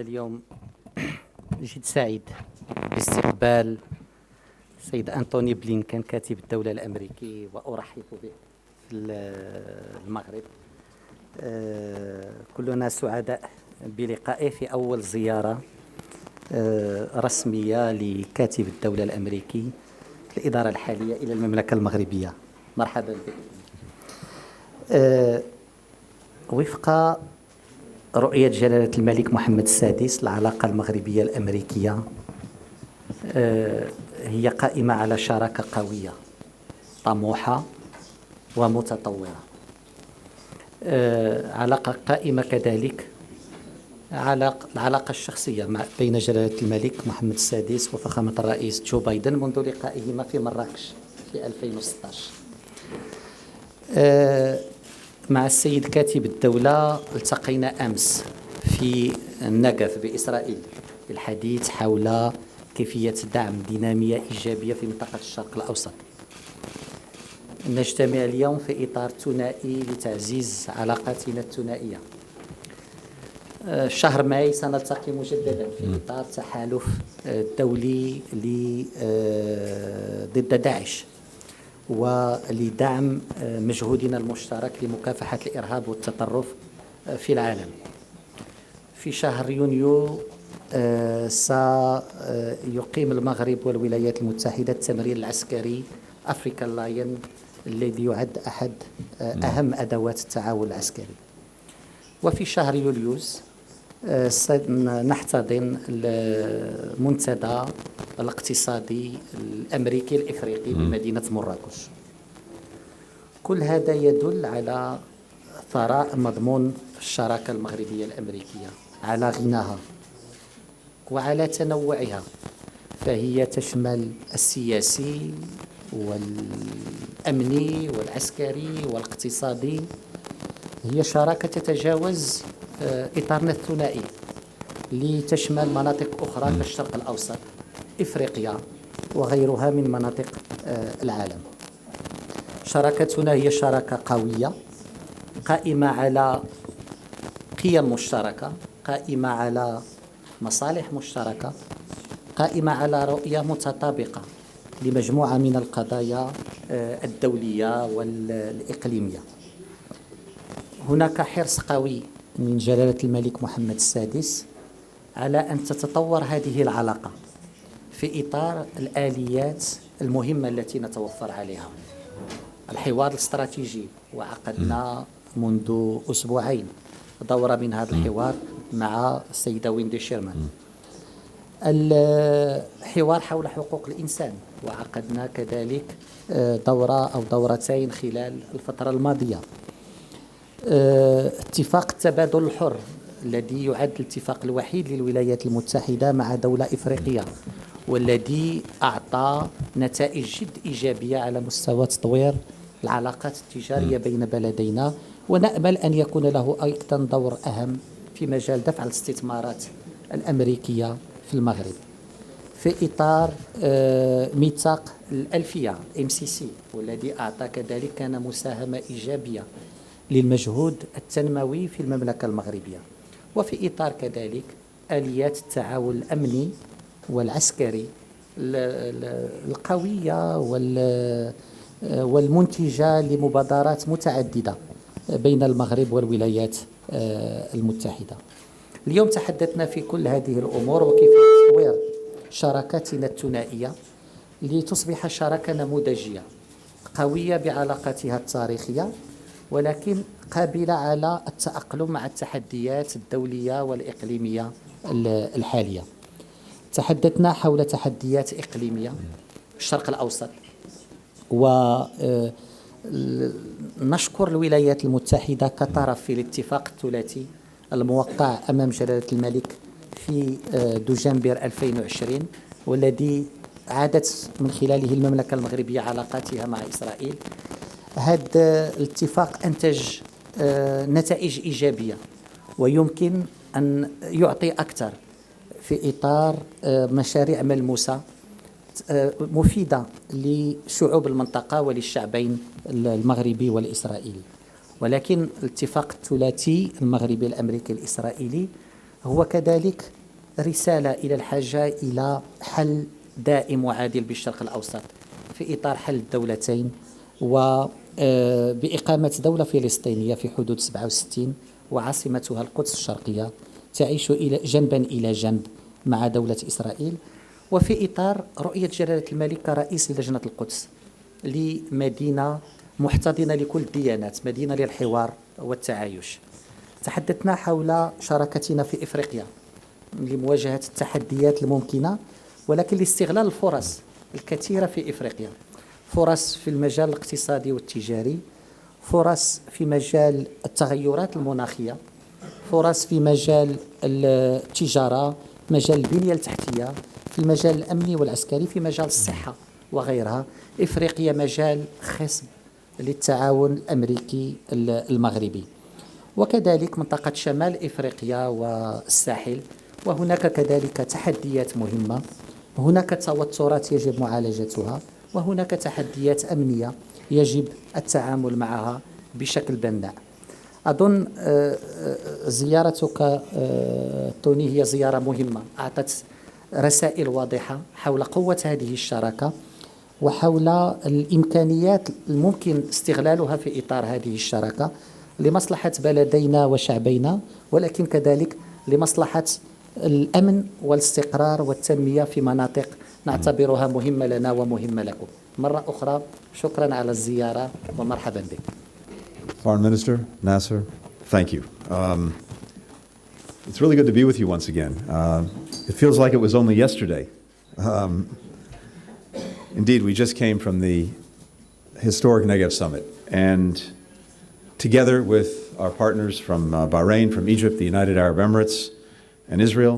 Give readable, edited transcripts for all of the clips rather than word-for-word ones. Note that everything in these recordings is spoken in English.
اليوم جد سعيد باستقبال السيد أنطوني بلينكين كاتب الدولة الأمريكي، وأرحب به في المغرب. كلنا سعداء بلقائه في أول زيارة رسمية لكاتب الدولة الأمريكي في الإدارة الحالية إلى المملكة المغربية. مرحبا بك. وفق رؤية جلالة الملك محمد السادس، العلاقة المغربية الأمريكية هي قائمة على شراكة قوية طموحة ومتطورة. علاقة قائمة كذلك على العلاقة الشخصية بين جلالة الملك محمد السادس وفخامة الرئيس جو بايدن منذ لقائهما في مراكش في 2016. مع السيد كاتب الدولة التقينا أمس في النقف بإسرائيل للحديث حول كيفية دعم دينامية إيجابية في منطقة الشرق الأوسط. نجتمع اليوم في إطار ثنائي لتعزيز علاقاتنا الثنائية. شهر ماي سنلتقي مجددا في إطار تحالف دولي ضد داعش ولدعم مجهودنا المشترك لمكافحة الإرهاب والتطرف في العالم. في شهر يونيو سيقيم المغرب والولايات المتحدة التمرين العسكري أفريكان لاين، الذي يعد أحد أهم أدوات التعاون العسكري. وفي شهر يوليوز سنحتضن المنتدى الاقتصادي الأمريكي الإفريقي بمدينة مراكش. كل هذا يدل على ثراء مضمون الشراكة المغربية الأمريكية، على غناها وعلى تنوعها، فهي تشمل السياسي والأمني والعسكري والاقتصادي. هي شراكة تتجاوز إطارنا الثنائي لتشمل مناطق أخرى كالشرق الأوسط، إفريقيا وغيرها من مناطق العالم. شراكتنا هي شراكة قوية قائمة على قيم مشتركة، قائمة على مصالح مشتركة، قائمة على رؤية متطابقة لمجموعة من القضايا الدولية والإقليمية. هناك حرص قوي من جلالة الملك محمد السادس على أن تتطور هذه العلاقة في إطار الآليات المهمة التي نتوفر عليها. الحوار الاستراتيجي، وعقدنا منذ أسبوعين دورة من هذا الحوار مع السيدة ويندي شيرمان. الحوار حول حقوق الإنسان، وعقدنا كذلك دورة أو دورتين خلال الفترة الماضية. اتفاق التبادل الحر الذي يعد الاتفاق الوحيد للولايات المتحدة مع دولة إفريقية، والذي أعطى نتائج جد إيجابية على مستوى تطوير العلاقات التجارية بين بلدينا، ونأمل أن يكون له أيضا دور أهم في مجال دفع الاستثمارات الأمريكية في المغرب. في إطار ميثاق الألفية MCC، والذي أعطى كذلك كان مساهمة إيجابية للمجهود التنموي في المملكة المغربية. وفي إطار كذلك آليات التعاون الأمني والعسكري القوية والمنتجة لمبادرات متعددة بين المغرب والولايات المتحدة. اليوم تحدثنا في كل هذه الأمور وكيفية تطوير شراكاتنا الثنائية لتصبح شراكة نموذجية قوية بعلاقاتها التاريخية، ولكن قابلة على التأقلم مع التحديات الدولية والإقليمية الحالية. تحدثنا حول تحديات إقليمية الشرق الأوسط، ونشكر الولايات المتحدة كطرف في الاتفاق الثلاثي الموقع أمام جلالة الملك في دجنبر 2020، والذي عادت من خلاله المملكة المغربية علاقاتها مع إسرائيل. هذا الاتفاق أنتج نتائج إيجابية، ويمكن أن يعطي أكثر في إطار مشاريع ملموسة مفيدة لشعوب المنطقة وللشعبين المغربي والإسرائيلي. ولكن الاتفاق الثلاثي المغربي الأمريكي الإسرائيلي هو كذلك رسالة إلى الحاجة إلى حل دائم وعادل بالشرق الأوسط في إطار حل الدولتين، وبإقامة دولة فلسطينية في حدود 67 وعاصمتها القدس الشرقية تعيش جنبا إلى جنب مع دولة إسرائيل، وفي إطار رؤية جلالة الملك كرئيس لجنة القدس لمدينة محتضنة لكل الديانات، مدينة للحوار والتعايش. تحدثنا حول شراكتنا في إفريقيا لمواجهة التحديات الممكنة، ولكن لاستغلال الفرص الكثيرة في إفريقيا، فرص في المجال الاقتصادي والتجاري، فرص في مجال التغيرات المناخية، فرص في مجال التجارة، مجال البنية التحتية، في المجال الأمني والعسكري، في مجال الصحة وغيرها. إفريقيا مجال خصب للتعاون الأمريكي المغربي، وكذلك منطقة شمال إفريقيا والساحل، وهناك كذلك تحديات مهمة، هناك توترات يجب معالجتها، وهناك تحديات أمنية يجب التعامل معها بشكل بناء. أظن زيارتك أنطوني هي زيارة مهمة، أعطت رسائل واضحة حول قوة هذه الشراكة وحول الإمكانيات الممكن استغلالها في إطار هذه الشراكة لمصلحة بلدينا وشعبينا، ولكن كذلك لمصلحة الأمن والاستقرار والتنمية في مناطق نعتبرها مهمة لنا ومهمة لكم. مرة أخرى شكرا على الزيارة ومرحبا بك. Foreign Minister, Nasser, thank you. It's really good to be with you once again. It feels like it was only yesterday. Indeed, we just came from the historic Negev Summit, and together with our partners from Bahrain, from Egypt, the United Arab Emirates, and Israel,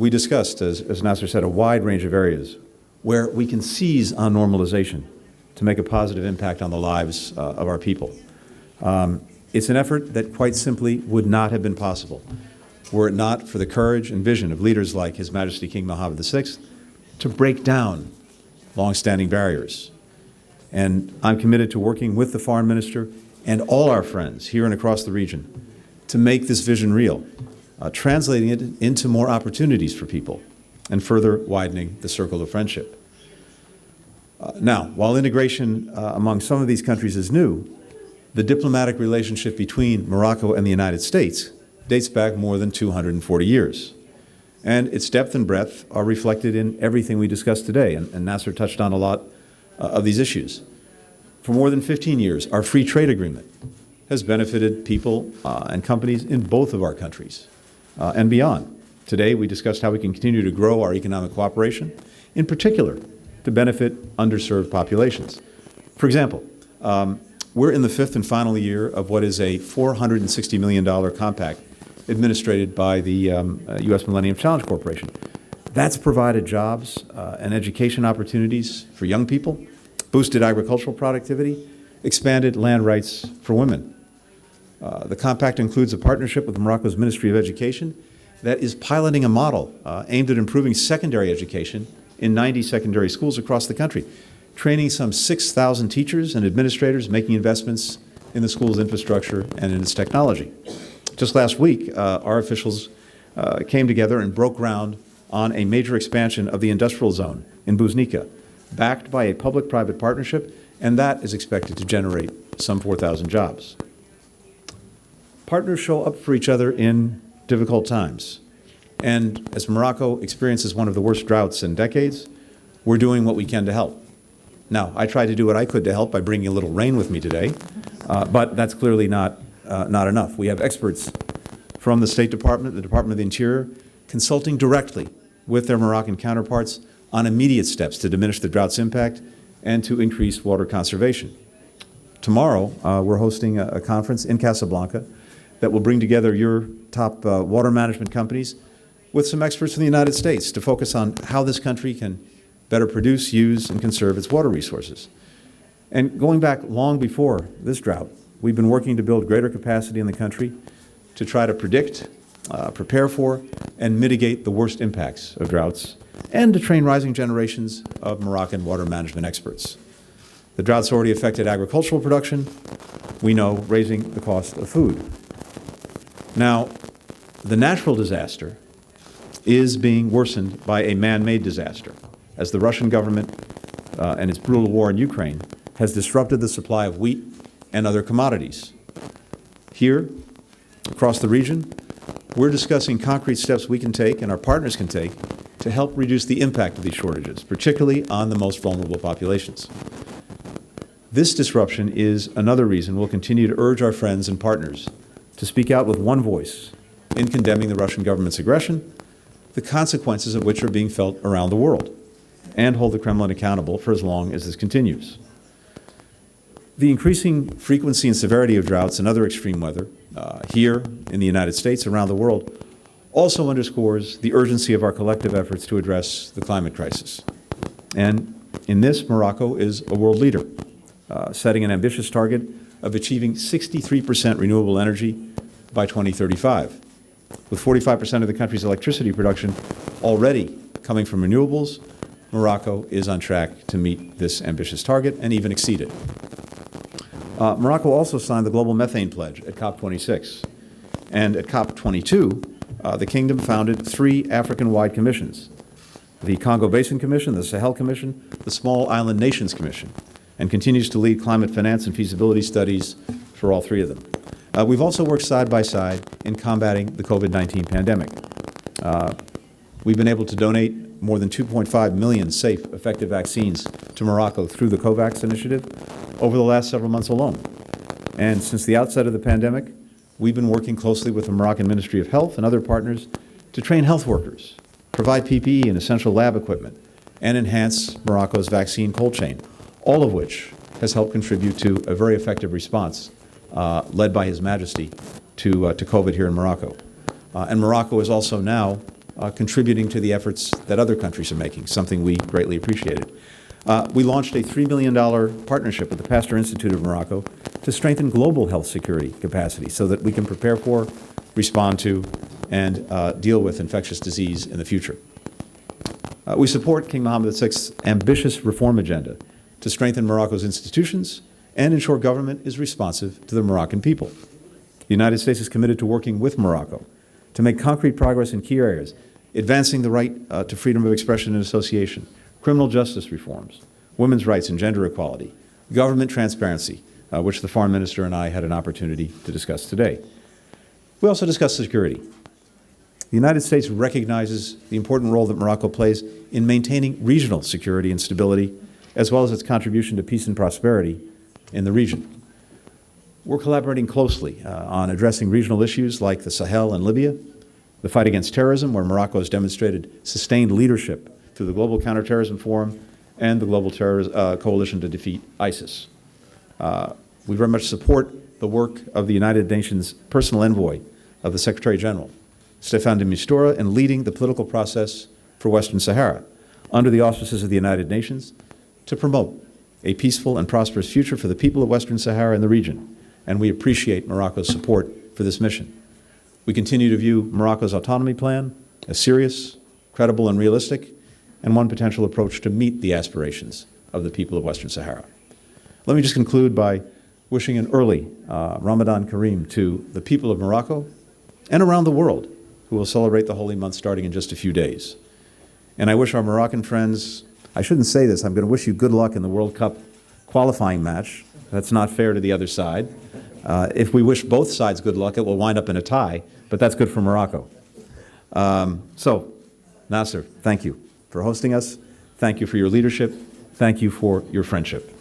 we discussed, as Nasser said, a wide range of areas where we can seize on normalization to make a positive impact on the lives of our people. It's an effort that quite simply would not have been possible were it not for the courage and vision of leaders like His Majesty King Mohammed VI to break down long-standing barriers. And I'm committed to working with the Foreign Minister and all our friends here and across the region to make this vision real, translating it into more opportunities for people and further widening the circle of friendship. Now, while integration among some of these countries is new, the diplomatic relationship between Morocco and the United States dates back more than 240 years. And its depth and breadth are reflected in everything we discussed today, and Nasser touched on a lot of these issues. For more than 15 years, our free trade agreement has benefited people and companies in both of our countries and beyond. Today, we discussed how we can continue to grow our economic cooperation, in particular, to benefit underserved populations. For example, we're in the fifth and final year of what is a $460 million compact administered by the U.S. Millennium Challenge Corporation. That's provided jobs and education opportunities for young people, boosted agricultural productivity, expanded land rights for women. The compact includes a partnership with Morocco's Ministry of Education that is piloting a model aimed at improving secondary education in 90 secondary schools across the country, training some 6,000 teachers and administrators, making investments in the school's infrastructure and in its technology. Just last week, our officials came together and broke ground on a major expansion of the industrial zone in Buznica, backed by a public-private partnership, and that is expected to generate some 4,000 jobs. Partners show up for each other in difficult times. And as Morocco experiences one of the worst droughts in decades, we're doing what we can to help. Now, I tried to do what I could to help by bringing a little rain with me today, but that's clearly not enough. We have experts from the State Department, the Department of the Interior, consulting directly with their Moroccan counterparts on immediate steps to diminish the drought's impact and to increase water conservation. Tomorrow, we're hosting a conference in Casablanca that will bring together your top water management companies with some experts from the United States to focus on how this country can better produce, use, and conserve its water resources. And going back long before this drought, we've been working to build greater capacity in the country to try to predict prepare for, and mitigate the worst impacts of droughts, and to train rising generations of Moroccan water management experts. The droughts already affected agricultural production, we know, raising the cost of food. Now, the natural disaster is being worsened by a man-made disaster, as the Russian government and its brutal war in Ukraine has disrupted the supply of wheat and other commodities. Here, across the region, we're discussing concrete steps we can take and our partners can take to help reduce the impact of these shortages, particularly on the most vulnerable populations. This disruption is another reason we'll continue to urge our friends and partners to speak out with one voice in condemning the Russian government's aggression, the consequences of which are being felt around the world, and hold the Kremlin accountable for as long as this continues. The increasing frequency and severity of droughts and other extreme weather here in the United States, around the world, also underscores the urgency of our collective efforts to address the climate crisis. And in this, Morocco is a world leader, setting an ambitious target of achieving 63% renewable energy by 2035. With 45% of the country's electricity production already coming from renewables, Morocco is on track to meet this ambitious target and even exceed it. Morocco also signed the Global Methane Pledge at COP26. And at COP22, the kingdom founded 3 African-wide commissions: the Congo Basin Commission, the Sahel Commission, the Small Island Nations Commission, and continues to lead climate finance and feasibility studies for all 3 of them. We've also worked side by side in combating the COVID-19 pandemic. We've been able to donate more than 2.5 million safe, effective vaccines to Morocco through the COVAX initiative over the last several months alone. And since the outset of the pandemic, we've been working closely with the Moroccan Ministry of Health and other partners to train health workers, provide PPE and essential lab equipment, and enhance Morocco's vaccine cold chain, all of which has helped contribute to a very effective response led by His Majesty to COVID here in Morocco. And Morocco is also now contributing to the efforts that other countries are making, something we greatly appreciated. We launched a $3 million partnership with the Pasteur Institute of Morocco to strengthen global health security capacity so that we can prepare for, respond to, and deal with infectious disease in the future. We support King Mohammed VI's ambitious reform agenda to strengthen Morocco's institutions and ensure government is responsive to the Moroccan people. The United States is committed to working with Morocco to make concrete progress in key areas, advancing the right to freedom of expression and association, criminal justice reforms, women's rights and gender equality, government transparency, which the Foreign Minister and I had an opportunity to discuss today. We also discussed security. The United States recognizes the important role that Morocco plays in maintaining regional security and stability, as well as its contribution to peace and prosperity in the region. We're collaborating closely on addressing regional issues like the Sahel and Libya, the fight against terrorism, where Morocco has demonstrated sustained leadership through the Global Counterterrorism Forum and the Global Coalition to Defeat ISIS. We very much support the work of the United Nations personal envoy of the Secretary General, Staffan de Mistura, in leading the political process for Western Sahara under the auspices of the United Nations to promote a peaceful and prosperous future for the people of Western Sahara and the region, and we appreciate Morocco's support for this mission. We continue to view Morocco's autonomy plan as serious, credible, and realistic, and one potential approach to meet the aspirations of the people of Western Sahara. Let me just conclude by wishing an early Ramadan Kareem to the people of Morocco and around the world who will celebrate the holy month starting in just a few days. And I wish our Moroccan friends, I shouldn't say this, I'm going to wish you good luck in the World Cup qualifying match. That's not fair to the other side. If we wish both sides good luck, it will wind up in a tie, but that's good for Morocco. So, Naaser, thank you for hosting us. Thank you for your leadership. Thank you for your friendship.